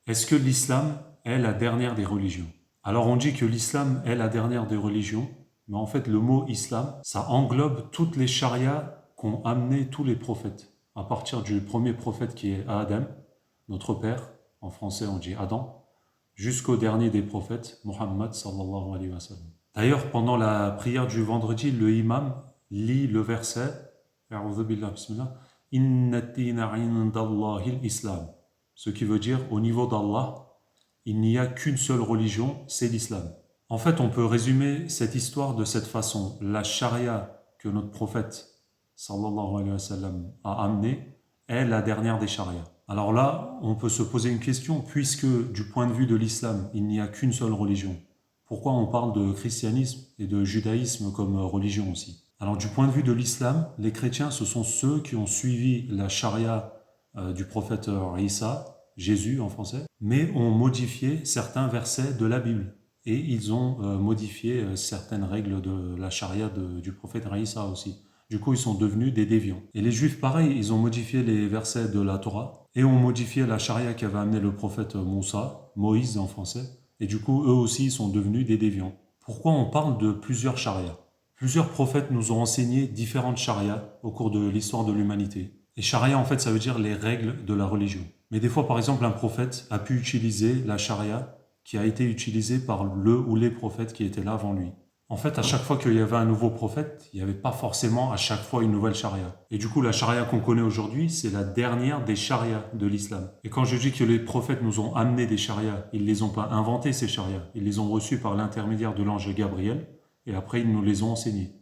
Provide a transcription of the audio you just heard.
Est-ce que l'islam est la dernière des religions? Alors on dit que l'islam est la dernière des religions, mais en fait le mot islam, ça englobe toutes les charias qu'ont amené tous les prophètes. À partir du premier prophète qui est Adam, notre père, en français on dit Adam, jusqu'au dernier des prophètes, Muhammad sallallahu alayhi wa sallam. D'ailleurs, pendant la prière du vendredi, le imam lit le verset A'udhu billah, bismillah, Inna ad-dina 'indallahi al-islam. Ce qui veut dire, au niveau d'Allah, il n'y a qu'une seule religion, c'est l'islam. En fait, on peut résumer cette histoire de cette façon. La charia que notre prophète, sallallahu alayhi wa sallam, a amenée est la dernière des charias. Alors là, on peut se poser une question, puisque du point de vue de l'islam, il n'y a qu'une seule religion. Pourquoi on parle de christianisme et de judaïsme comme religion aussi? Alors du point de vue de l'islam, les chrétiens, ce sont ceux qui ont suivi la charia du prophète Isa, Jésus en français, mais ont modifié certains versets de la Bible. Et ils ont modifié certaines règles de la charia du prophète Isa aussi. Du coup, ils sont devenus des déviants. Et les juifs, pareil, ils ont modifié les versets de la Torah et ont modifié la charia qu'avait amené le prophète Moussa, Moïse en français. Et du coup, eux aussi, ils sont devenus des déviants. Pourquoi on parle de plusieurs charias? Plusieurs prophètes nous ont enseigné différentes charias au cours de l'histoire de l'humanité. Et charia, en fait, ça veut dire les règles de la religion. Mais des fois, par exemple, un prophète a pu utiliser la charia qui a été utilisée par le ou les prophètes qui étaient là avant lui. En fait, à chaque fois qu'il y avait un nouveau prophète, il n'y avait pas forcément à chaque fois une nouvelle charia. Et du coup, la charia qu'on connaît aujourd'hui, c'est la dernière des charias de l'islam. Et quand je dis que les prophètes nous ont amené des charias, ils ne les ont pas inventés ces charias. Ils les ont reçus par l'intermédiaire de l'ange Gabriel, et après ils nous les ont enseignés.